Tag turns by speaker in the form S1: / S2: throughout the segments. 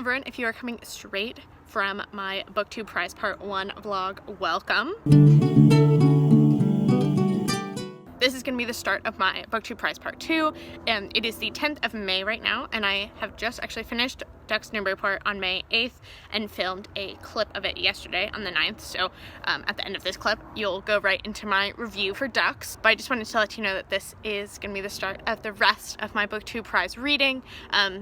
S1: everyone, if you are coming straight from my Booktube Prize Part 1 vlog, welcome. This is going to be the start of my Booktube Prize Part 2, and it is the 10th of May right now, and I have just actually finished Ducks Newburyport on May 8th and filmed a clip of it yesterday on the 9th, so at the end of this clip, you'll go right into my review for Ducks. But I just wanted to let you know that this is going to be the start of the rest of my Booktube Prize reading.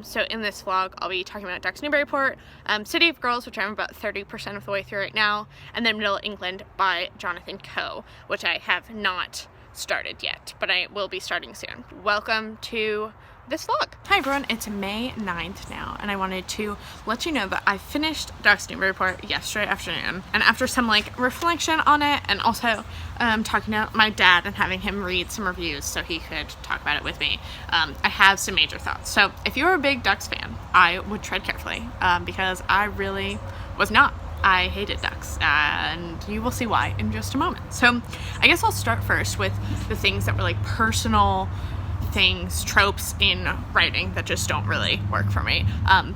S1: So in this vlog, I'll be talking about Ducks Newburyport, City of Girls, which I'm about 30% of the way through right now, and then Middle England by Jonathan Coe, which I have not started yet, but I will be starting soon. Welcome to this vlog. Hi everyone, it's May 9th now, and I wanted to let you know that I finished Ducks Newburyport yesterday afternoon, and after some reflection on it, and also talking to my dad and having him read some reviews so he could talk about it with me, I have some major thoughts. So if you're a big Ducks fan, I would tread carefully, because I really was not. I hated Ducks, and you will see why in just a moment. So I guess I'll start first with the things that were personal things, tropes in writing that just don't really work for me.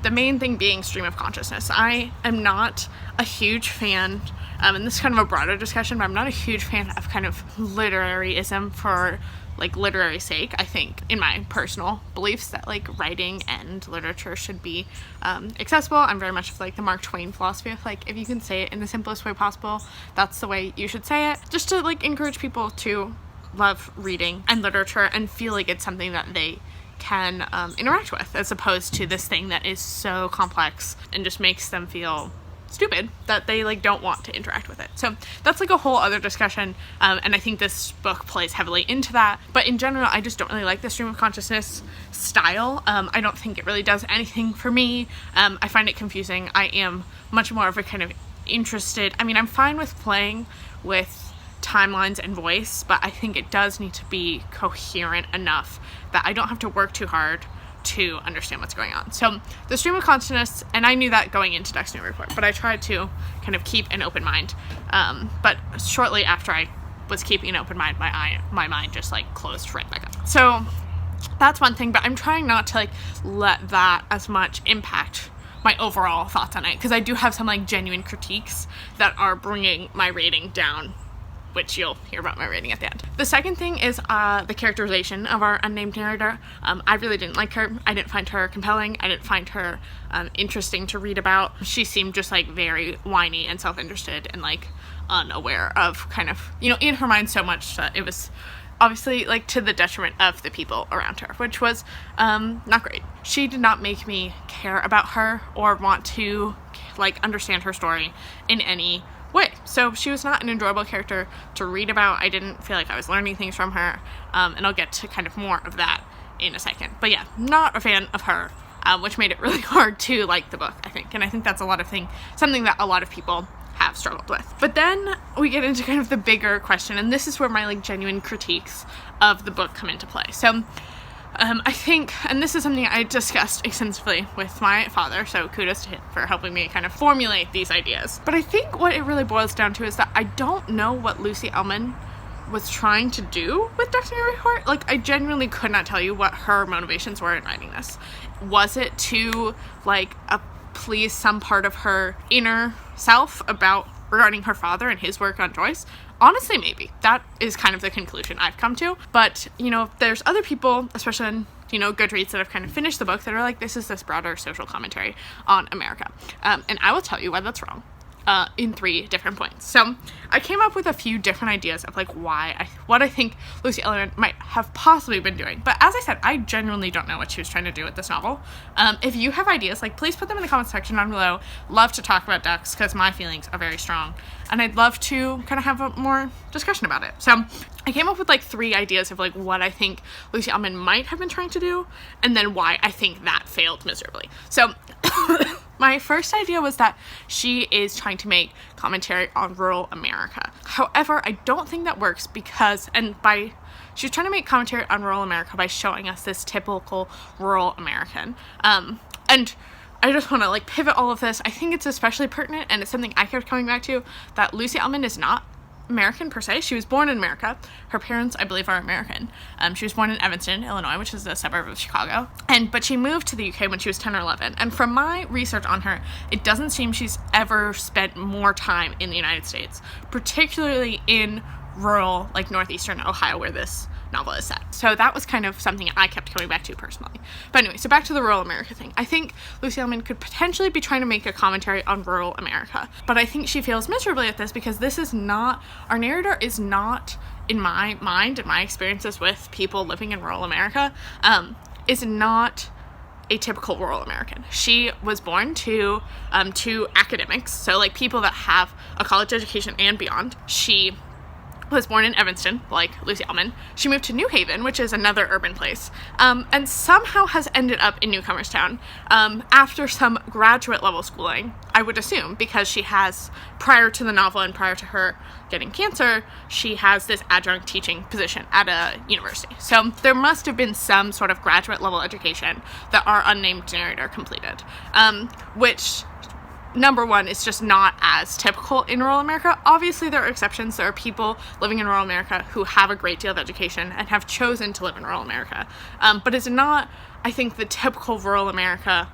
S1: The main thing being stream of consciousness. I am not a huge fan, and this is kind of a broader discussion, but I'm not a huge fan of kind of literaryism for literary sake. I think in my personal beliefs that writing and literature should be accessible. I'm very much of the Mark Twain philosophy of if you can say it in the simplest way possible, that's the way you should say it, just to encourage people to love reading and literature and feel like it's something that they can interact with, as opposed to this thing that is so complex and just makes them feel stupid that they don't want to interact with it. So that's a whole other discussion, and I think this book plays heavily into that. But in general, I just don't really like the stream of consciousness style. I don't think it really does anything for me. I find it confusing. I am much more of a kind of interested, I'm fine with playing with timelines and voice, but I think it does need to be coherent enough that I don't have to work too hard to understand what's going on. So the stream of consciousnness, and I knew that going into Ducks Newburyport, but I tried to kind of keep an open mind. But shortly after I was keeping an open mind, my mind just closed right back up. So that's one thing, but I'm trying not to let that as much impact my overall thoughts on it, because I do have some genuine critiques that are bringing my rating down, which you'll hear about my rating at the end. The second thing is the characterization of our unnamed narrator. I really didn't like her. I didn't find her compelling. I didn't find her interesting to read about. She seemed just very whiny and self-interested and unaware of kind of, in her mind so much that it was obviously to the detriment of the people around her, which was not great. She did not make me care about her or want to understand her story in any way. So she was not an enjoyable character to read about. I didn't feel like I was learning things from her, and I'll get to kind of more of that in a second. But yeah, not a fan of her, which made it really hard to like the book, I think. And I think that's something that a lot of people have struggled with. But then we get into kind of the bigger question, and this is where my genuine critiques of the book come into play. So I think, and this is something I discussed extensively with my father, so kudos to him for helping me kind of formulate these ideas. But I think what it really boils down to is that I don't know what Lucy Ellmann was trying to do with Ducks Newburyport. I genuinely could not tell you what her motivations were in writing this. Was it to please some part of her inner self regarding her father and his work on Joyce? Honestly, maybe. That is kind of the conclusion I've come to. But, there's other people, especially on, Goodreads, that have kind of finished the book that are this is this broader social commentary on America. And I will tell you why that's wrong. In 3 different points. So I came up with a few different ideas of what I think Lucy Ellmann might have possibly been doing. But as I said, I genuinely don't know what she was trying to do with this novel. If you have ideas, please put them in the comments section down below. Love to talk about Ducks, because my feelings are very strong, and I'd love to kind of have a more discussion about it. So I came up with 3 ideas of what I think Lucy Ellmann might have been trying to do, and then why I think that failed miserably. So my first idea was that she is trying to make commentary on rural America. However, I don't think that works because, she's trying to make commentary on rural America by showing us this typical rural American. And I just want to pivot all of this. I think it's especially pertinent, and it's something I kept coming back to, that Lucy Ellmann is not American per se. She was born in America. Her parents, I believe, are American. She was born in Evanston, Illinois, which is a suburb of Chicago. But she moved to the UK when she was 10 or 11. And from my research on her, it doesn't seem she's ever spent more time in the United States, particularly in rural, like, northeastern Ohio, where this novel is set. So that was kind of something I kept coming back to personally. But anyway, so back to the rural America thing. I think Lucy Ellmann could potentially be trying to make a commentary on rural America, but I think she fails miserably at this because this is not, our narrator is not, in my mind and my experiences with people living in rural America, is not a typical rural American. She was born to academics, so like people that have a college education and beyond. She was born in Evanston, like Lucy Ellmann. She moved to New Haven, which is another urban place, and somehow has ended up in Newcomerstown after some graduate level schooling, I would assume, because she has, prior to the novel and prior to her getting cancer, she has this adjunct teaching position at a university. So there must have been some sort of graduate level education that our unnamed narrator completed, which, number one, is just not as typical in rural America. Obviously, there are exceptions. There are people living in rural America who have a great deal of education and have chosen to live in rural America. But it's not, I think, the typical rural America,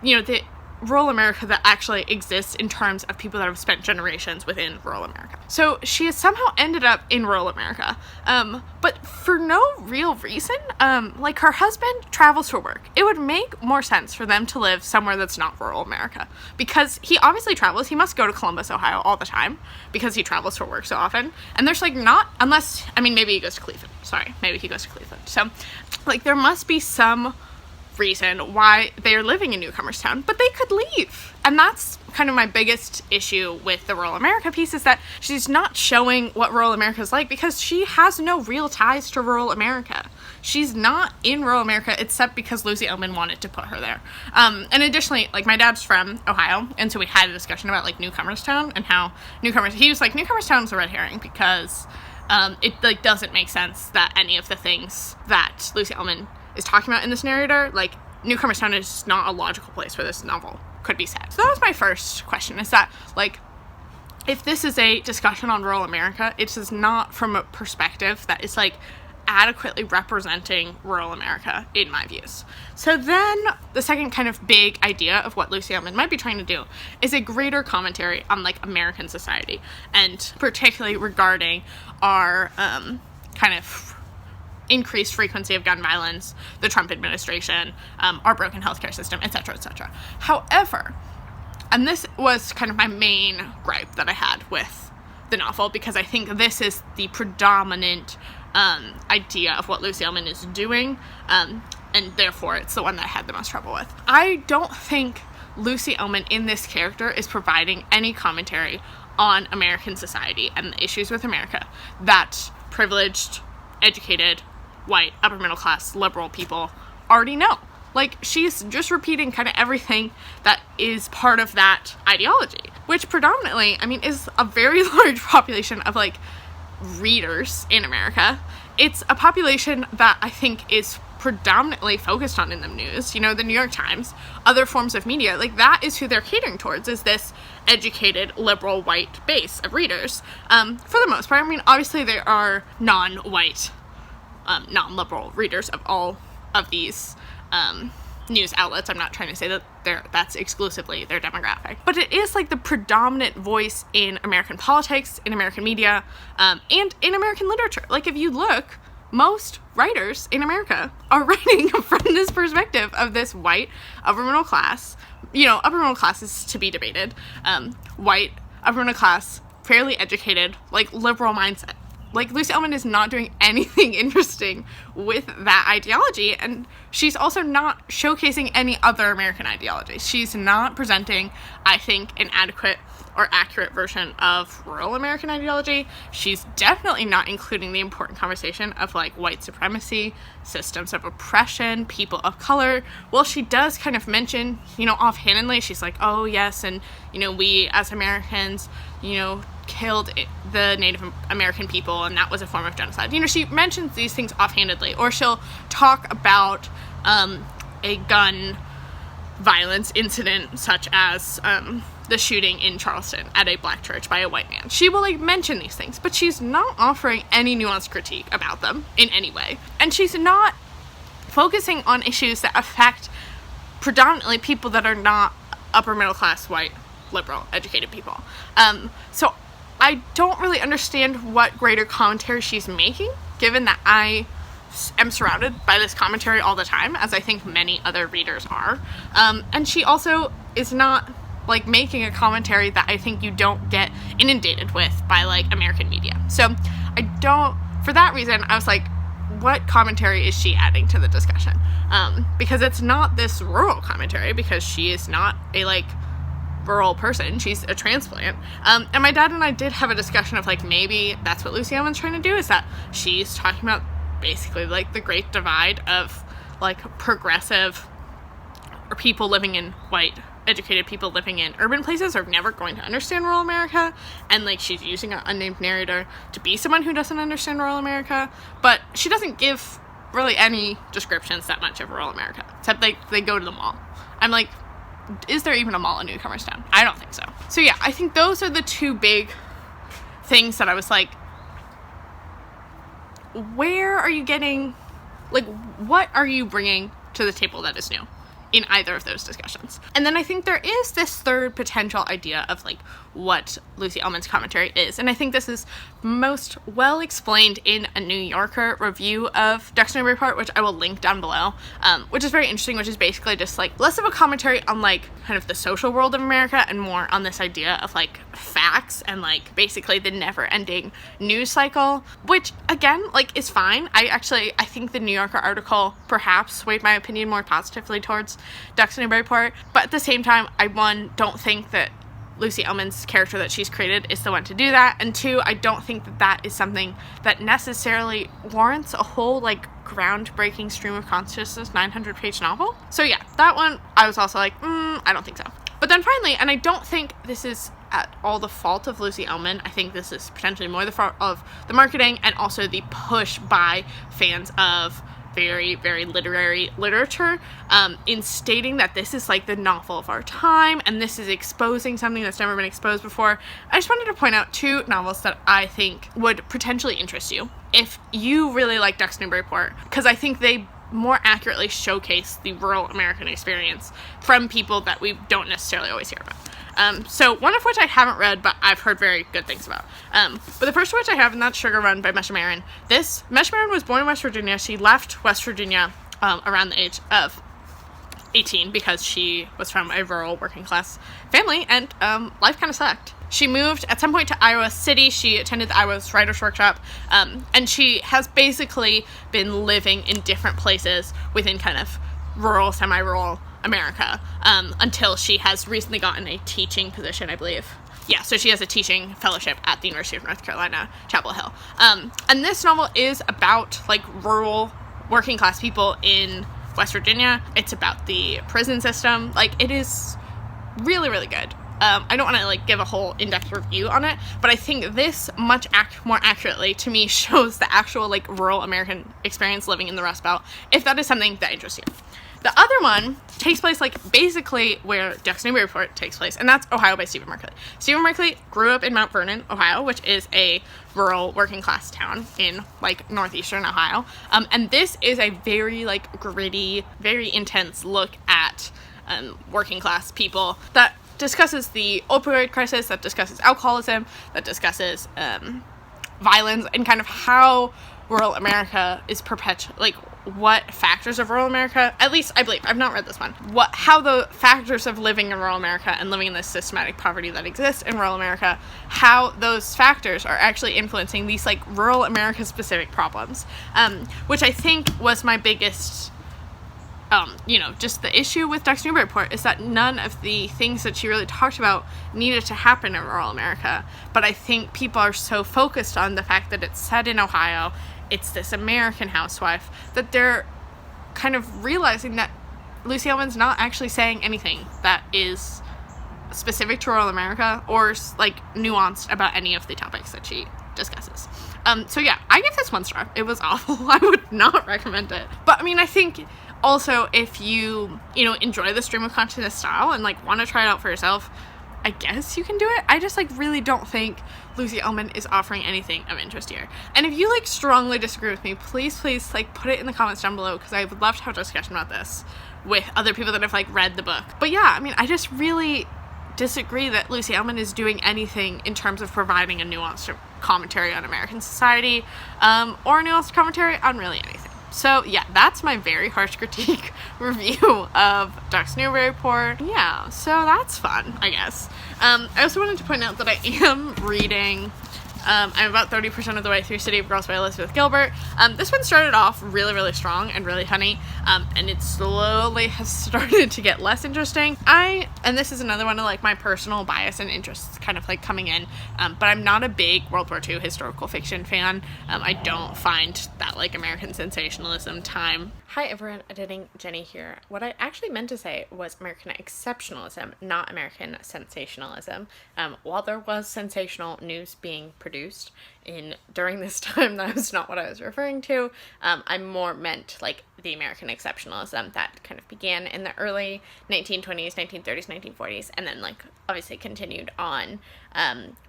S1: the rural America that actually exists in terms of people that have spent generations within rural America. So she has somehow ended up in rural America, but for no real reason. Like, her husband travels for work. It would make more sense for them to live somewhere that's not rural America, because he obviously travels. He must go to Columbus, Ohio all the time because he travels for work so often. And there's like not, unless, I mean, maybe he goes to Cleveland. Maybe he goes to Cleveland. So like there must be some reason why they're living in Newcomerstown, but they could leave. And that's kind of my biggest issue with the rural America piece, is that she's not showing what rural America is like because she has no real ties to rural America. She's not in rural America except because Lucy Ellmann wanted to put her there. And additionally, like, my dad's from Ohio, and so we had a discussion about like Newcomerstown and how he was like, Newcomerstown's a red herring because it like doesn't make sense that any of the things that Lucy Ellmann is talking about in this narrator, like, Newcomerstown is not a logical place where this novel could be set. So that was my first question, is that, like, if this is a discussion on rural America, it is not from a perspective that is, like, adequately representing rural America, in my views. So then, the second kind of big idea of what Lucy Ellmann might be trying to do is a greater commentary on, like, American society, and particularly regarding our, kind of increased frequency of gun violence, the Trump administration, our broken healthcare system, etc., etc. However, and this was kind of my main gripe that I had with the novel, because I think this is the predominant idea of what Lucy Ellmann is doing, and therefore it's the one that I had the most trouble with. I don't think Lucy Ellmann in this character is providing any commentary on American society and the issues with America that privileged, educated, white, upper middle class, liberal people already know. Like, she's just repeating kind of everything that is part of that ideology, which predominantly, I mean, is a very large population of, like, readers in America. It's a population that I think is predominantly focused on in the news, the New York Times, other forms of media. Like, that is who they're catering towards, is this educated, liberal, white base of readers. For the most part, I mean, obviously there are non-white, non-liberal readers of all of these news outlets. I'm not trying to say that that's exclusively their demographic, but it is like the predominant voice in American politics, in American media, and in American literature. Like, if you look, most writers in America are writing from this perspective of this white upper middle class. Upper middle class is to be debated. White upper middle class, fairly educated, like, liberal mindset. Like, Lucy Ellmann is not doing anything interesting with that ideology, and she's also not showcasing any other American ideology. She's not presenting, I think, an adequate or accurate version of rural American ideology. She's definitely not including the important conversation of, like, white supremacy, systems of oppression, people of color. Well, she does kind of mention, offhandedly, she's like, oh, yes, and, we as Americans, killed the Native American people, and that was a form of genocide. She mentions these things offhandedly, or she'll talk about a gun violence incident such as the shooting in Charleston at a black church by a white man. She will like mention these things, but she's not offering any nuanced critique about them in any way. And she's not focusing on issues that affect predominantly people that are not upper middle class, white, liberal, educated people. So I don't really understand what greater commentary she's making, given that I am surrounded by this commentary all the time, as I think many other readers are. And she also is not like making a commentary that I think you don't get inundated with by like American media. So for that reason, I was like, what commentary is she adding to the discussion? Because it's not this rural commentary, because she is not a like rural person. She's a transplant. And my dad and I did have a discussion of like, maybe that's what Lucy Ellmann's trying to do, is that she's talking about basically like the great divide of like progressive or people living in white educated people living in urban places are never going to understand rural America, and like she's using an unnamed narrator to be someone who doesn't understand rural America, but she doesn't give really any descriptions that much of rural America, except they go to the mall. I'm like, is there even a mall in Newcomerstown? I don't think so. So yeah, I think those are the two big things that I was like, where are you getting, like, what are you bringing to the table that is new in either of those discussions? And then I think there is this third potential idea of like what Lucy Ellmann's commentary is, and I think this is most well explained in a New Yorker review of Ducks Newburyport, which I will link down below, which is very interesting, which is basically just like less of a commentary on like kind of the social world of America and more on this idea of like facts and like basically the never-ending news cycle, which again like is fine. I think the New Yorker article perhaps swayed my opinion more positively towards Ducks Newburyport, but at the same time, I don't think that Lucy Ellmann's character that she's created is the one to do that, and two, I don't think that that is something that necessarily warrants a whole like groundbreaking stream of consciousness 900-page novel. So yeah, that one I was also like, I don't think so. But then finally, and I don't think this is at all the fault of Lucy Ellmann, I think this is potentially more the fault of the marketing and also the push by fans of very, very literary literature in stating that this is like the novel of our time and this is exposing something that's never been exposed before. I just wanted to point out two novels that I think would potentially interest you if you really like Ducks Newburyport, because I think they more accurately showcase the rural American experience from people that we don't necessarily always hear about. So one of which I haven't read, but I've heard very good things about. But the first of which I have, and that's Sugar Run by Mesha Marin. Mesha Marin was born in West Virginia. She left West Virginia around the age of 18 because she was from a rural working class family, and life kind of sucked. She moved at some point to Iowa City. She attended the Iowa Writers' Workshop, and she has basically been living in different places within kind of rural, semi-rural America until she has recently gotten a teaching position, I believe. Yeah, so she has a teaching fellowship at the University of North Carolina, Chapel Hill. And this novel is about like rural working class people in West Virginia. It's about the prison system. Like, it is really, really good. I don't want to like give a whole in-depth review on it, but I think this much more accurately to me shows the actual like rural American experience living in the Rust Belt, if that is something that interests you. The other one takes place like basically where Ducks Newburyport takes place, and that's Ohio by Stephen Merkley. Stephen Merkley grew up in Mount Vernon, Ohio, which is a rural working class town in like northeastern Ohio. And this is a very like gritty, very intense look at working class people that discusses the opioid crisis, that discusses alcoholism, that discusses violence, and kind of how rural America is like what factors of rural America, at least I believe, I've not read this one, how the factors of living in rural America and living in this systematic poverty that exists in rural America, how those factors are actually influencing these like rural America specific problems, which I think was my biggest just the issue with Ducks Newburyport is that none of the things that she really talked about needed to happen in rural America. But I think people are so focused on the fact that it's set in Ohio, it's this American housewife, that they're kind of realizing that Lucy Ellmann's not actually saying anything that is specific to rural America or like nuanced about any of the topics that she discusses. So yeah, I give this 1 star. It was awful. I would not recommend it. But I mean, I think Also, if you enjoy the stream of consciousness style and like want to try it out for yourself, I guess you can do it. I just like really don't think Lucy Ellmann is offering anything of interest here. And if you like strongly disagree with me, please like put it in the comments down below, because I would love to have a discussion about this with other people that have like read the book. But yeah, I mean, I just really disagree that Lucy Ellmann is doing anything in terms of providing a nuanced commentary on American society, or a nuanced commentary on really anything. So yeah, that's my very harsh critique review of Ducks Newburyport. Yeah, so that's fun, I guess. I also wanted to point out that I am reading, I'm about 30% of the way through City of Girls by Elizabeth Gilbert. This one started off really strong and really funny, and it slowly has started to get less interesting. And this is another one of like my personal bias and interests kind of like coming in, but I'm not a big World War II historical fiction fan. I don't find that like American sensationalism time. Hi everyone, editing Jenny here. What I actually meant to say was American exceptionalism, not American sensationalism. While there was sensational news being produced during this time, that was not what I was referring to. I more meant like the American exceptionalism that kind of began in the early 1920s, 1930s, 1940s, and then like obviously continued on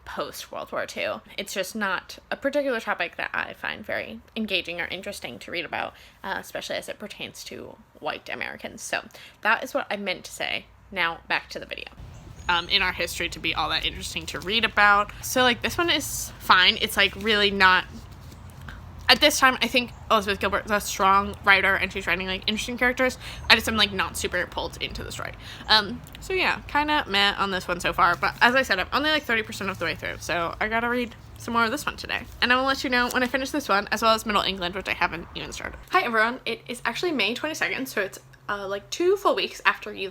S1: post World War II. It's just not a particular topic that I find very engaging or interesting to read about, especially as it pertains to white Americans. So that is what I meant to say. Now back to the video. In our history to be all that interesting to read about. So like this one is fine. It's like really not, at this time I think Elizabeth Gilbert is a strong writer and she's writing like interesting characters. I just am like not super pulled into the story. So yeah, kind of meh on this one so far, but as I said, I'm only like 30% of the way through, so I gotta read some more of this one today. And I will let you know when I finish this one, as well as Middle England, which I haven't even started. Hi everyone, it is actually May 22nd, so it's like 2 full weeks after you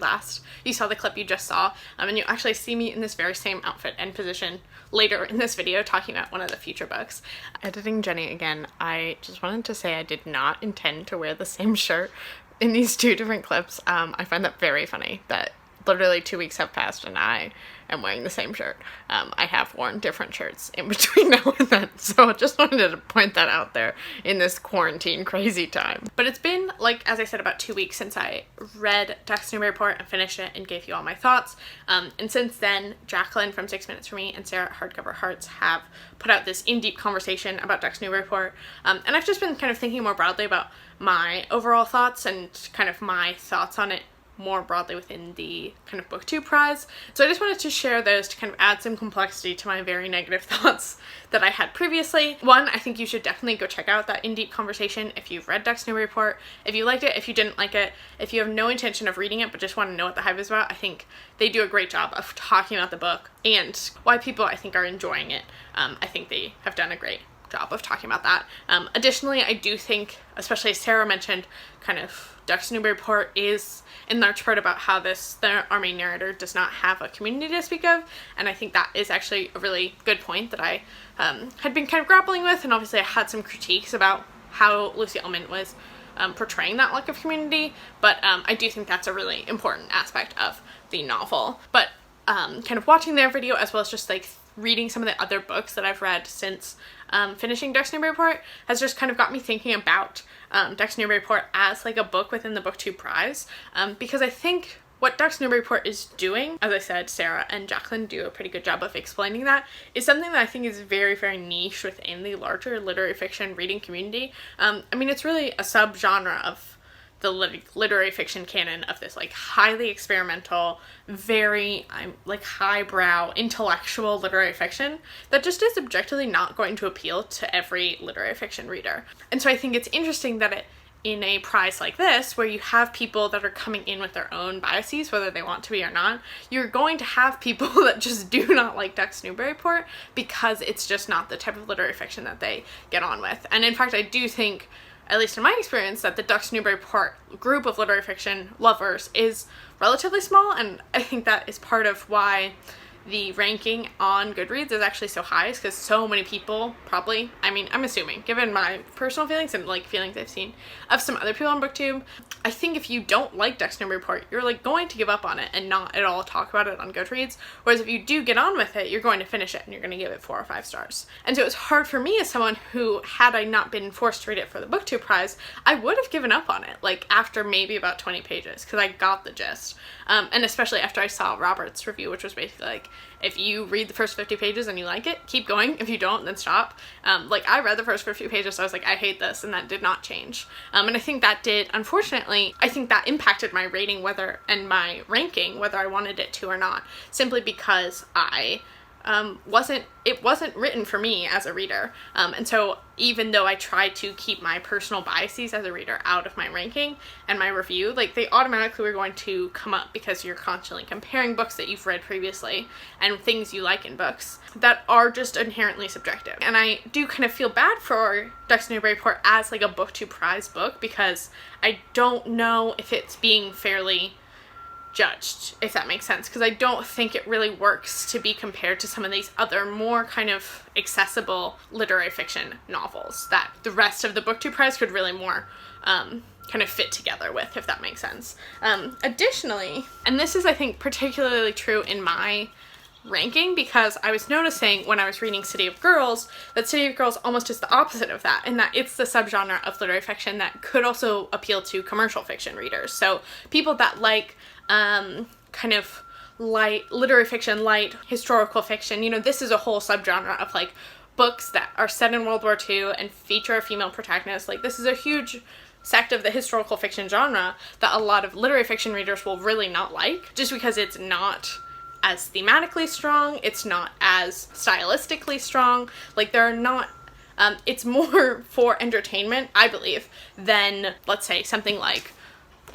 S1: saw the clip you just saw, and you actually see me in this very same outfit and position later in this video talking about one of the future books. Editing Jenny again, I just wanted to say I did not intend to wear the same shirt in these 2 different clips. I find that very funny that literally 2 weeks have passed and I am wearing the same shirt. I have worn different shirts in between now and then, so just wanted to point that out there in this quarantine crazy time. But it's been, like, as I said, about 2 weeks since I read Ducks Newburyport and finished it and gave you all my thoughts. And since then, Jacqueline from 6 Minutes For Me and Sarah at HardcoverHearts have put out this in-deep conversation about Ducks Newburyport. And I've just been kind of thinking more broadly about my overall thoughts and kind of my thoughts on it more broadly within the kind of Booktube Prize. So I just wanted to share those to kind of add some complexity to my very negative thoughts that I had previously. One, I think you should definitely go check out that in-deep conversation if you've read Ducks Newburyport. If you liked it, if you didn't like it, if you have no intention of reading it but just want to know what the hype is about, I think they do a great job of talking about the book and why people I think are enjoying it. I think they have done a great job of talking about that. Additionally, I do think, especially as Sarah mentioned, kind of Ducks Newburyport is in large part about how our main narrator does not have a community to speak of, and I think that is actually a really good point that I had been kind of grappling with, and obviously I had some critiques about how Lucy Ellmann was portraying that lack of community, but I do think that's a really important aspect of the novel. But kind of watching their video as well as just like reading some of the other books that I've read since finishing Ducks Newburyport has just kind of got me thinking about Ducks Newburyport as like a book within the Booktube Prize, because I think what Ducks Newburyport is doing, as I said, Sarah and Jacqueline do a pretty good job of explaining that, is something that I think is very, very niche within the larger literary fiction reading community. I mean, it's really a subgenre of the literary fiction canon of this like highly experimental, very like highbrow intellectual literary fiction that just is objectively not going to appeal to every literary fiction reader. And so I think it's interesting that in a prize like this, where you have people that are coming in with their own biases, whether they want to be or not, you're going to have people that just do not like Ducks Newburyport because it's just not the type of literary fiction that they get on with. And in fact, I do think, at least in my experience, that the Ducks Newburyport group of literary fiction lovers is relatively small, and I think that is part of why the ranking on Goodreads is actually so high is because so many people probably, I mean, I'm assuming, given my personal feelings and like feelings I've seen of some other people on Booktube, I think if you don't like Ducks Newburyport, you're like going to give up on it and not at all talk about it on Goodreads. Whereas if you do get on with it, you're going to finish it and you're going to give it 4 or 5 stars. And so it was hard for me as someone who, had I not been forced to read it for the Booktube Prize, I would have given up on it, like after maybe about 20 pages, because I got the gist. And especially after I saw Robert's review, which was basically like, if you read the first 50 pages and you like it, keep going. If you don't, then stop. Like I read the first 50 pages, so I was like, I hate this, and that did not change. And I think that did, unfortunately, I think that impacted my rating and my ranking, whether I wanted it to or not, simply because it wasn't written for me as a reader. And so even though I tried to keep my personal biases as a reader out of my ranking and my review, like they automatically were going to come up because you're constantly comparing books that you've read previously and things you like in books that are just inherently subjective. And I do kind of feel bad for Ducks Newburyport as like a Booktube Prize book, because I don't know if it's being fairly judged, if that makes sense, because I don't think it really works to be compared to some of these other more kind of accessible literary fiction novels that the rest of the Booktube Prize could really more kind of fit together with, if that makes sense. Additionally, and this is I think particularly true in my ranking, because I was noticing when I was reading City of Girls that City of Girls almost is the opposite of that, in that it's the subgenre of literary fiction that could also appeal to commercial fiction readers. So people that like kind of light literary fiction, light historical fiction, you know, this is a whole subgenre of like books that are set in World War II and feature a female protagonist. Like this is a huge sect of the historical fiction genre that a lot of literary fiction readers will really not like, just because it's not as thematically strong, it's not as stylistically strong, like there are not, it's more for entertainment, I believe, than, let's say, something like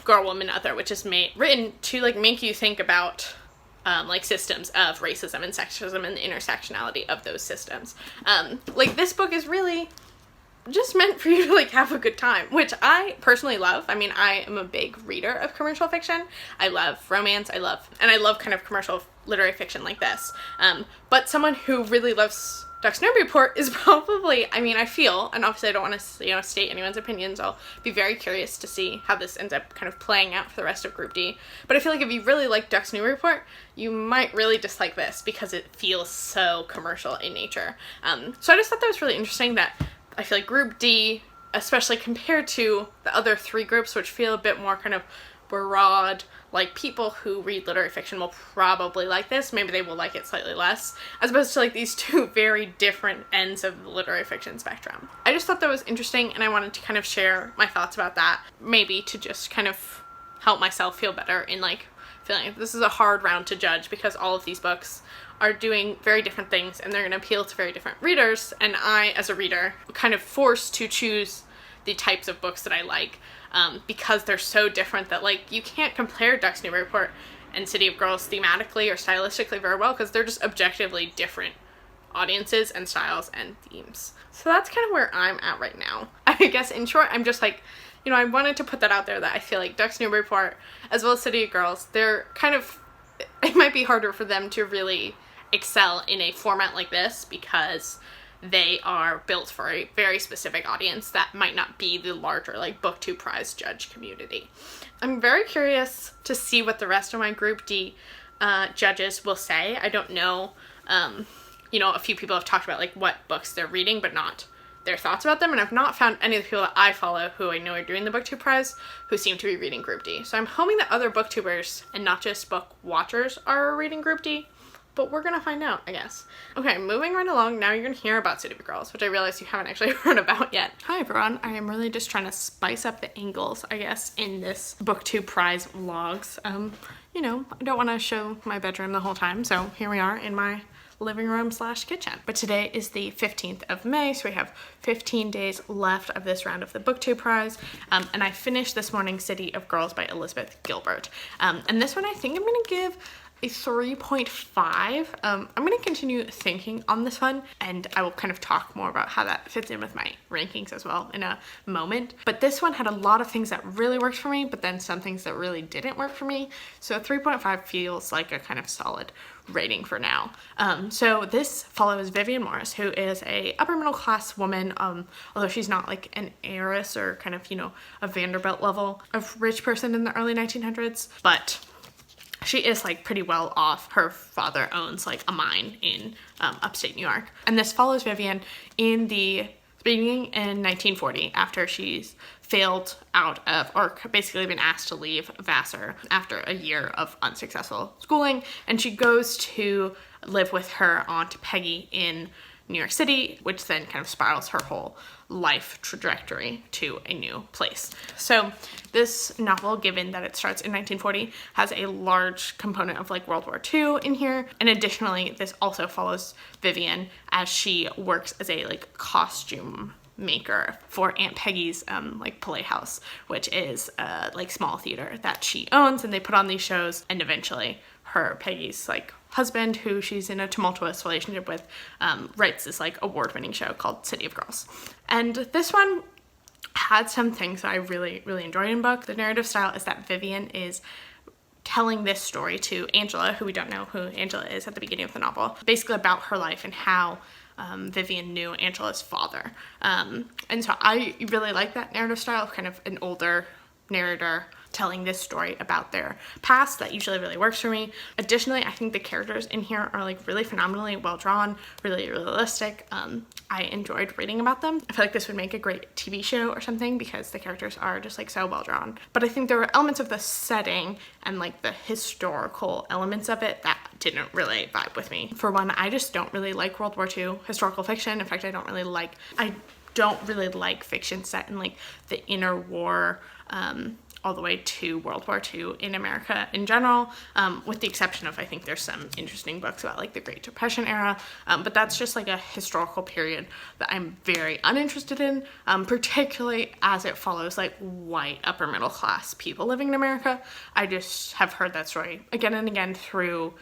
S1: Girl, Woman, Other, which is written to like make you think about like systems of racism and sexism and the intersectionality of those systems. Like this book is really just meant for you to like have a good time, which I personally love. I mean, I am a big reader of commercial fiction. I love romance, I love kind of commercial literary fiction like this. But someone who really loves Ducks Newburyport is probably, I mean, I feel, and obviously I don't want to, you know, state anyone's opinions. I'll be very curious to see how this ends up kind of playing out for the rest of Group D. But I feel like if you really like Ducks Newburyport, you might really dislike this because it feels so commercial in nature. So I just thought that was really interesting that I feel like Group D, especially compared to the other 3 groups, which feel a bit more kind of broad, like people who read literary fiction will probably like this, maybe they will like it slightly less, as opposed to like these 2 very different ends of the literary fiction spectrum. I just thought that was interesting, and I wanted to kind of share my thoughts about that, maybe to just kind of help myself feel better in like feeling like this is a hard round to judge, because all of these books are doing very different things and they're going to appeal to very different readers, and I, as a reader, kind of forced to choose the types of books that I like, because they're so different that like you can't compare Ducks Newburyport and City of Girls thematically or stylistically very well, because they're just objectively different audiences and styles and themes. So that's kind of where I'm at right now. I guess in short, I'm just like, you know, I wanted to put that out there that I feel like Ducks Newburyport as well as City of Girls, they're kind of, it might be harder for them to really excel in a format like this because they are built for a very specific audience that might not be the larger like Booktube Prize judge community. I'm very curious to see what the rest of my Group D judges will say. I don't know, you know, a few people have talked about like what books they're reading but not their thoughts about them, and I've not found any of the people that I follow who I know are doing the Booktube Prize who seem to be reading Group D. So I'm hoping that other booktubers and not just book watchers are reading Group D, but we're gonna find out, I guess. Okay, moving right along, now you're gonna hear about City of Girls, which I realize you haven't actually heard about yet. Hi everyone, I am really just trying to spice up the angles, I guess, in this Booktube Prize vlogs. You know, I don't wanna show my bedroom the whole time, so here we are in my living room / kitchen. But today is the 15th of May, so we have 15 days left of this round of the Booktube Prize, and I finished this morning City of Girls by Elizabeth Gilbert. And this one I think I'm gonna give a 3.5. I'm going to continue thinking on this one, and I will kind of talk more about how that fits in with my rankings as well in a moment. But this one had a lot of things that really worked for me, but then some things that really didn't work for me. So a 3.5 feels like a kind of solid rating for now. So this follows Vivian Morris, who is a upper middle class woman, although she's not like an heiress or kind of, you know, a Vanderbilt level of rich person in the early 1900s, but she is like pretty well off. Her father owns like a mine in upstate New York. And this follows Vivian in the beginning in 1940 after she's failed out of, or basically been asked to leave Vassar after a year of unsuccessful schooling. And she goes to live with her aunt Peggy in New York City, which then kind of spirals her whole life trajectory to a new place. So this novel, given that it starts in 1940, has a large component of like World War II in here. And additionally, this also follows Vivian as she works as a like costume maker for Aunt Peggy's like playhouse, which is a like small theater that she owns, and they put on these shows. And eventually Peggy's like husband, who she's in a tumultuous relationship with, writes this like award-winning show called City of Girls. And this one had some things that I really enjoyed in book. The narrative style is that Vivian is telling this story to Angela, who we don't know who Angela is at the beginning of the novel, basically about her life and how Vivian knew Angela's father. And so I really like that narrative style of kind of an older narrator telling this story about their past. That usually really works for me. Additionally, I think the characters in here are like really phenomenally well drawn, really realistic. I enjoyed reading about them. I feel like this would make a great TV show or something because the characters are just like so well drawn. But I think there were elements of the setting and like the historical elements of it that didn't really vibe with me. For one, I just don't really like World War II historical fiction. In fact, I don't really like fiction set in like the interwar all the way to World War II in America in general, with the exception of, I think there's some interesting books about like the Great Depression era, but that's just like a historical period that I'm very uninterested in, particularly as it follows like white upper middle class people living in America. I just have heard that story again and again through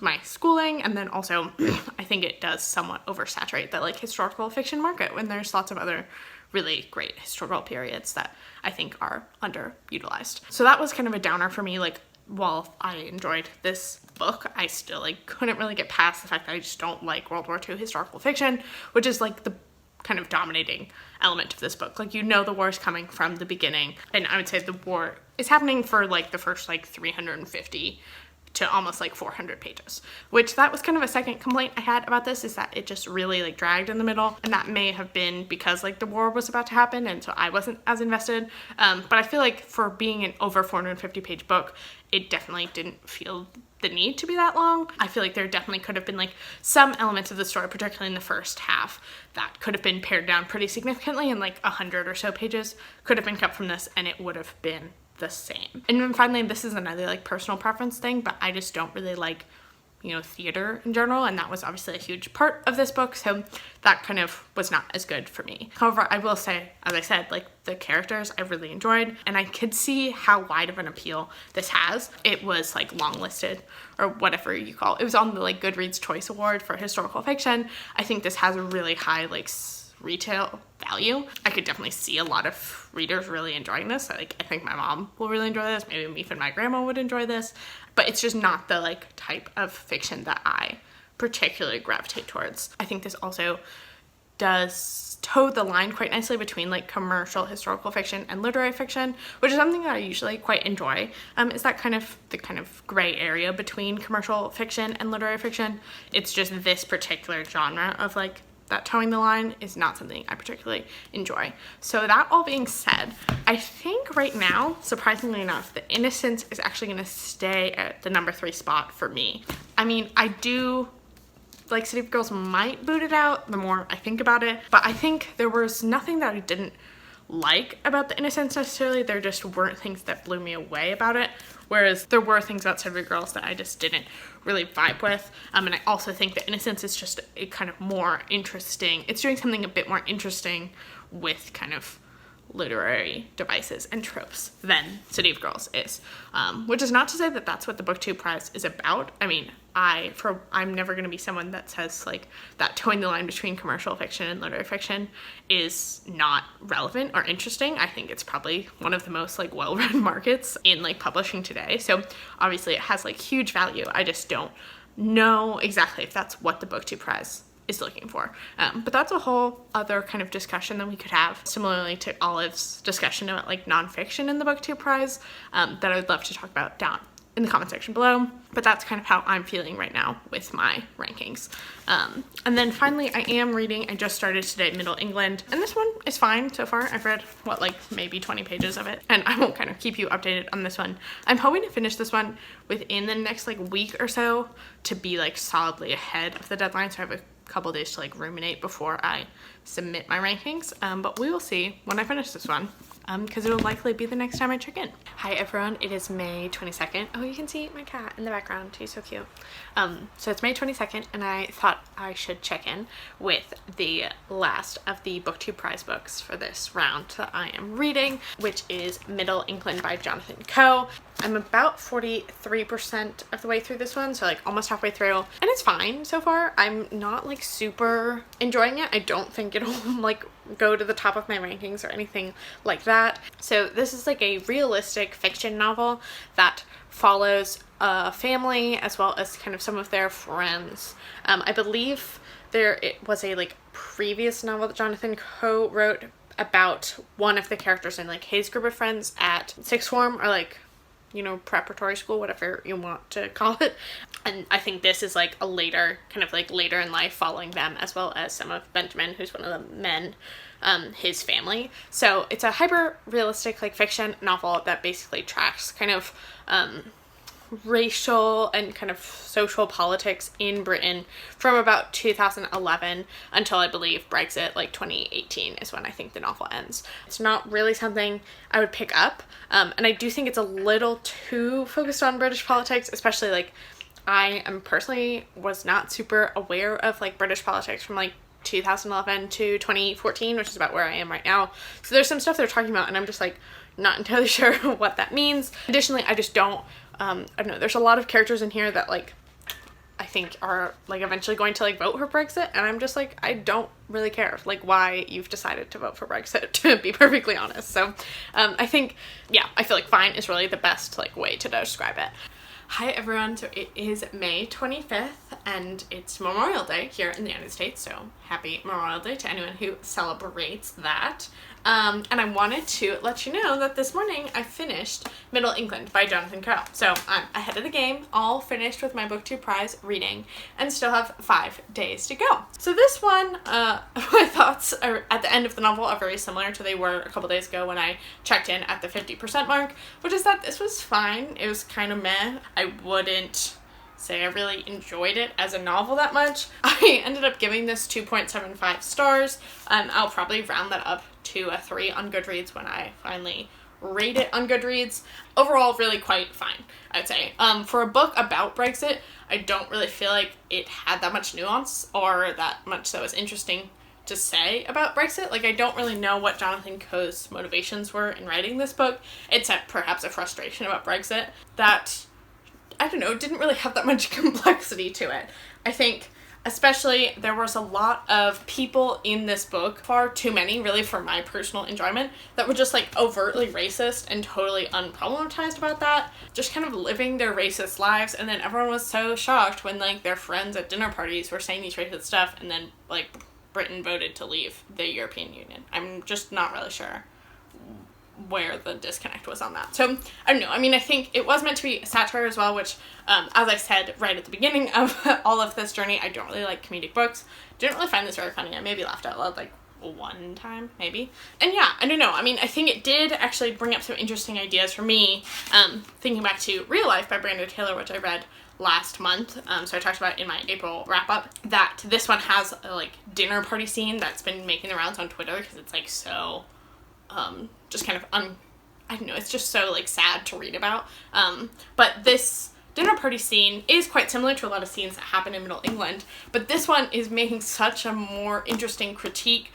S1: my schooling, and then also I think it does somewhat oversaturate the like historical fiction market when there's lots of other really great historical periods that I think are underutilized. So that was kind of a downer for me. Like, while I enjoyed this book, I still like couldn't really get past the fact that I just don't like World War II historical fiction, which is like the kind of dominating element of this book. Like, you know, the war is coming from the beginning, and I would say the war is happening for like the first like 350 to almost like 400 pages, which that was kind of a second complaint I had about this, is that it just really like dragged in the middle, and that may have been because like the war was about to happen and so I wasn't as invested, but I feel like for being an over 450 page book, it definitely didn't feel the need to be that long. I feel like there definitely could have been like some elements of the story, particularly in the first half, that could have been pared down pretty significantly, and like 100 or so pages could have been cut from this and it would have been the same. And then finally, this is another like personal preference thing, but I just don't really like, you know, theater in general, and that was obviously a huge part of this book, so that kind of was not as good for me. However, I will say, as I said, like the characters I really enjoyed, and I could see how wide of an appeal this has. It was like longlisted, or whatever you call it. It was on the like Goodreads Choice Award for historical fiction. I think this has a really high like retail value. I could definitely see a lot of readers really enjoying this. I think my mom will really enjoy this. Maybe even my grandma would enjoy this, but it's just not the like type of fiction that I particularly gravitate towards. I think this also does toe the line quite nicely between like commercial historical fiction and literary fiction, which is something that I usually quite enjoy, is that kind of the kind of gray area between commercial fiction and literary fiction. It's just this particular genre of like that towing the line is not something I particularly enjoy. So that all being said, I think right now, surprisingly enough, The Innocents is actually going to stay at the number 3 spot for me. I mean, I do like City of Girls might boot it out the more I think about it, but I think there was nothing that I didn't like about The Innocents necessarily. There just weren't things that blew me away about it, whereas there were things about City of Girls that I just didn't really vibe with. And I also think The Innocents is just a kind of more interesting, it's doing something a bit more interesting with kind of literary devices and tropes than City of Girls is. Which is not to say that that's what the Booktube Prize is about. I mean, I'm never going to be someone that says like that towing the line between commercial fiction and literary fiction is not relevant or interesting. I think it's probably one of the most like well-run markets in like publishing today. So obviously it has like huge value. I just don't know exactly if that's what the Booktube Prize is looking for. But that's a whole other kind of discussion that we could have, similarly to Olive's discussion about like nonfiction in the Booktube Prize, that I would love to talk about down in the comment section below. But that's kind of how I'm feeling right now with my rankings. And then finally, I am reading, I just started today, Middle England, and this one is fine so far. I've read, what, like maybe 20 pages of it, and I will kind of keep you updated on this one. I'm hoping to finish this one within the next like week or so to be like solidly ahead of the deadline, so I have a couple days to like ruminate before I submit my rankings, but we will see when I finish this one, because it'll likely be the next time I check in. Hi everyone, it is May 22nd. Oh, you can see my cat in the background, he's so cute. So it's May 22nd, and I thought I should check in with the last of the Booktube Prize books for this round that I am reading, which is Middle England by Jonathan Coe. I'm about 43% of the way through this one, so like almost halfway through, and it's fine so far. I'm not like super enjoying it. I don't think it'll like go to the top of my rankings or anything like that. So this is like a realistic fiction novel that follows a family as well as kind of some of their friends. I believe it was a like previous novel that Jonathan Coe wrote about one of the characters in like his group of friends at sixth form, or like, you know, preparatory school, whatever you want to call it. And I think this is like a later, kind of like later in life, following them, as well as some of Benjamin, who's one of the men, his family. So it's a hyper realistic like fiction novel that basically tracks kind of racial and kind of social politics in Britain from about 2011 until I believe Brexit, like 2018 is when I think the novel ends. It's not really something I would pick up, and I do think it's a little too focused on British politics, especially like I am personally was not super aware of like British politics from like 2011 to 2014, which is about where I am right now. So there's some stuff they're talking about and I'm just like not entirely sure what that means. Additionally, I just don't I don't know, there's a lot of characters in here that like I think are like eventually going to like vote for Brexit, and I'm just like, I don't really care like why you've decided to vote for Brexit, to be perfectly honest. So I think, yeah, I feel like fine is really the best like way to describe it. Hi everyone, so it is May 25th and it's Memorial Day here in the United States, so happy Memorial Day to anyone who celebrates that. And I wanted to let you know that this morning I finished Middle England by Jonathan Carroll. So I'm ahead of the game, all finished with my Booktube Prize reading, and still have 5 days to go. So this one, my thoughts are at the end of the novel are very similar to they were a couple days ago when I checked in at the 50% mark, which is that this was fine. It was kind of meh. I wouldn't say I really enjoyed it as a novel that much. I ended up giving this 2.75 stars, and I'll probably round that up to a 3 on Goodreads when I finally rate it on Goodreads. Overall, really quite fine, I'd say. For a book about Brexit, I don't really feel like it had that much nuance or that much that was interesting to say about Brexit. Like, I don't really know what Jonathan Coe's motivations were in writing this book, except perhaps a frustration about Brexit that, I don't know, didn't really have that much complexity to it. I think especially there was a lot of people in this book, far too many really for my personal enjoyment, that were just like overtly racist and totally unproblematized about that, just kind of living their racist lives, and then everyone was so shocked when like their friends at dinner parties were saying these racist stuff, and then like Britain voted to leave the European Union. I'm just not really sure where the disconnect was on that. So I don't know, I mean, I think it was meant to be satire as well, which as I said right at the beginning of all of this journey, I don't really like comedic books. Didn't really find this very funny. I maybe laughed out loud like one time, maybe. And yeah, I don't know, I mean, I think it did actually bring up some interesting ideas for me, thinking back to Real Life by Brandon Taylor, which I read last month, so I talked about in my April wrap-up, that this one has a like dinner party scene that's been making the rounds on Twitter because it's like so just kind of I don't know, it's just so like sad to read about, but this dinner party scene is quite similar to a lot of scenes that happen in Middle England, but this one is making such a more interesting critique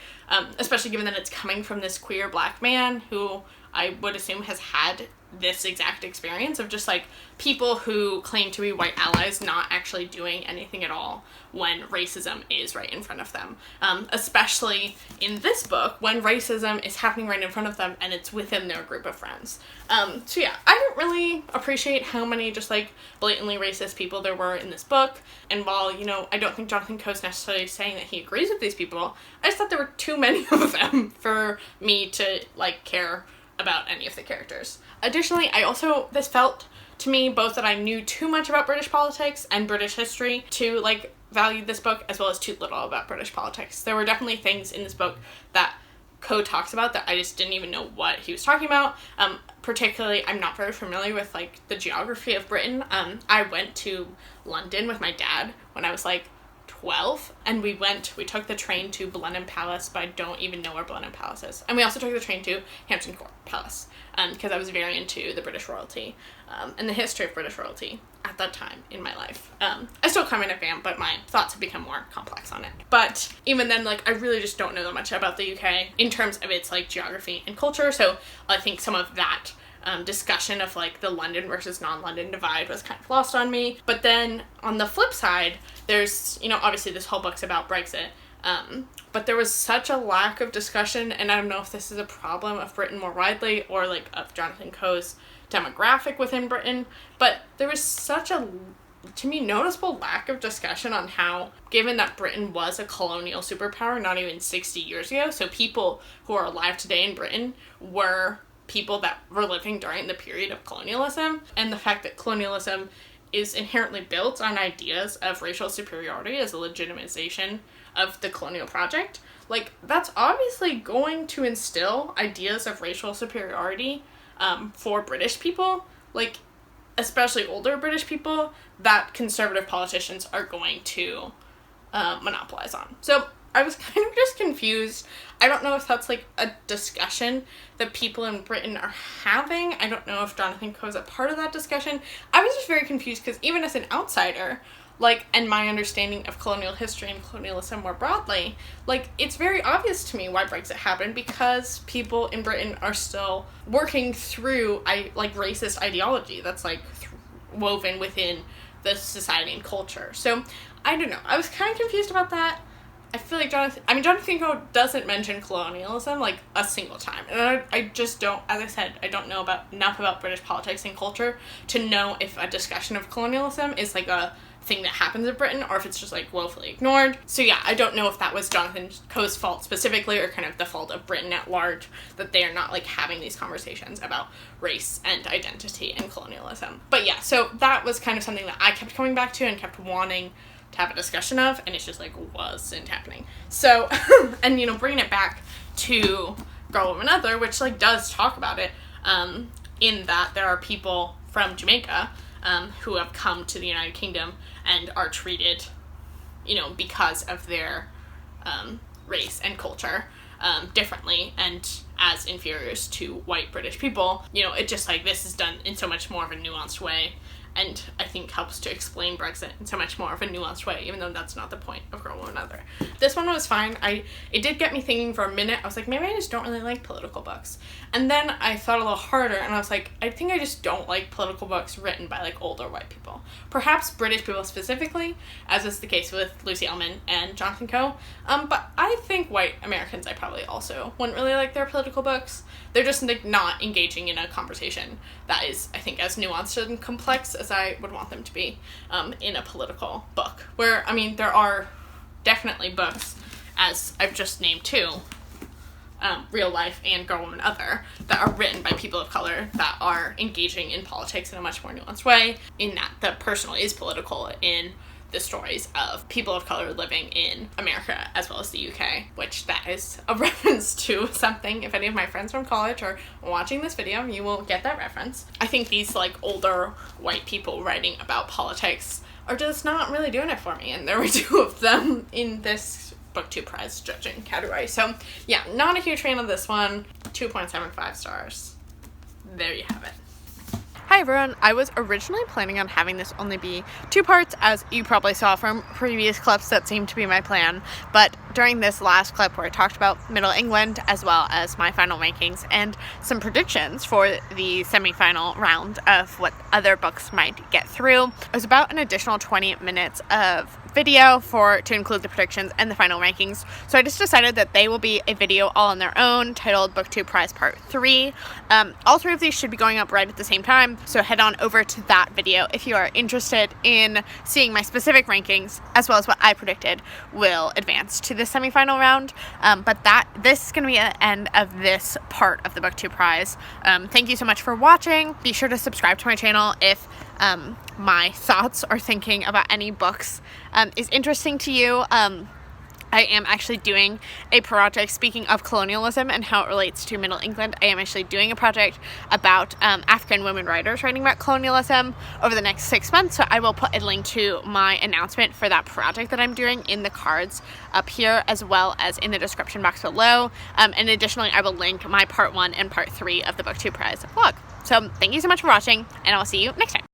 S1: especially given that it's coming from this queer black man who I would assume has had this exact experience of just like people who claim to be white allies not actually doing anything at all when racism is right in front of them. Especially in this book when racism is happening right in front of them and it's within their group of friends. So yeah, I didn't really appreciate how many just like blatantly racist people there were in this book. And while, you know, I don't think Jonathan Coe's necessarily saying that he agrees with these people, I just thought there were too many of them for me to like care about any of the characters. Additionally, this felt to me both that I knew too much about British politics and British history to like value this book, as well as too little about British politics. There were definitely things in this book that Coe talks about that I just didn't even know what he was talking about. Particularly, I'm not very familiar with like the geography of Britain. I went to London with my dad when I was like 12, and we took the train to Blenheim Palace, but I don't even know where Blenheim Palace is. And we also took the train to Hampton Court Palace, because I was very into the British royalty, and the history of British royalty at that time in my life. I still come in a fan, but my thoughts have become more complex on it. But even then, like, I really just don't know that much about the UK in terms of its, like, geography and culture, so I think some of that discussion of like the London versus non-London divide was kind of lost on me. But then on the flip side, there's, you know, obviously this whole book's about Brexit, but there was such a lack of discussion, and I don't know if this is a problem of Britain more widely or like of Jonathan Coe's demographic within Britain, but there was such a, to me, noticeable lack of discussion on how, given that Britain was a colonial superpower not even 60 years ago, so people who are alive today in Britain were people that were living during the period of colonialism, and the fact that colonialism is inherently built on ideas of racial superiority as a legitimization of the colonial project, like, that's obviously going to instill ideas of racial superiority for British people, like, especially older British people, that conservative politicians are going to monopolize on. So I was kind of just confused. I don't know if that's like a discussion that people in Britain are having. I don't know if Jonathan Coe is a part of that discussion. I was just very confused because even as an outsider, like, and my understanding of colonial history and colonialism more broadly, like, it's very obvious to me why Brexit happened, because people in Britain are still working through racist ideology that's like woven within the society and culture. So I don't know. I was kind of confused about that. I feel like Jonathan Coe doesn't mention colonialism, like, a single time. And I just don't, as I said, I don't know enough about British politics and culture to know if a discussion of colonialism is, like, a thing that happens in Britain, or if it's just, like, woefully ignored. So yeah, I don't know if that was Jonathan Coe's fault specifically, or kind of the fault of Britain at large, that they are not, like, having these conversations about race and identity and colonialism. But yeah, so that was kind of something that I kept coming back to and kept wanting to have a discussion of, and it's just like wasn't happening. So and, you know, bringing it back to Girl, Woman, Other, which like does talk about it, in that there are people from Jamaica who have come to the United Kingdom and are treated, you know, because of their race and culture differently and as inferiors to white British people. You know, it just like this is done in so much more of a nuanced way, and I think helps to explain Brexit in so much more of a nuanced way, even though that's not the point of Girl, Woman, Other. This one was fine. It did get me thinking for a minute. I was like, maybe I just don't really like political books. And then I thought a little harder, and I was like, I think I just don't like political books written by, like, older white people. Perhaps British people specifically, as is the case with Lucy Ellmann and Jonathan Coe. But I think white Americans, I probably also wouldn't really like their political books. They're just, like, not engaging in a conversation that is, I think, as nuanced and complex as I would want them to be in a political book. Where, I mean, there are definitely books, as I've just named two, Real Life and Girl, Woman, Other, that are written by people of color that are engaging in politics in a much more nuanced way, in that the personal is political in the stories of people of color living in America as well as the UK, which that is a reference to something. If any of my friends from college are watching this video, you will get that reference. I think these like older white people writing about politics are just not really doing it for me, and there were two of them in this Booktube Prize judging category. So yeah, not a huge fan of this one. 2.75 stars. There you have it. Hi everyone, I was originally planning on having this only be 2 parts, as you probably saw from previous clips. That seemed to be my plan, but during this last clip where I talked about Middle England as well as my final rankings and some predictions for the semi-final round of what other books might get through, it was about an additional 20 minutes of video to include the predictions and the final rankings. So I just decided that they will be a video all on their own, titled Booktube Prize Part 3. All 3 of these should be going up right at the same time, so head on over to that video if you are interested in seeing my specific rankings as well as what I predicted will advance to the semifinal round. But this is going to be the end of this part of the Booktube Prize. Thank you so much for watching. Be sure to subscribe to my channel if my thoughts or thinking about any books is interesting to you. I am actually doing a project, speaking of colonialism and how it relates to Middle England, I am actually doing a project about African women writers writing about colonialism over the next 6 months. So I will put a link to my announcement for that project that I'm doing in the cards up here, as well as in the description box below. And additionally, I will link my part 1 and part 3 of the Booktube Prize vlog. So thank you so much for watching, and I'll see you next time.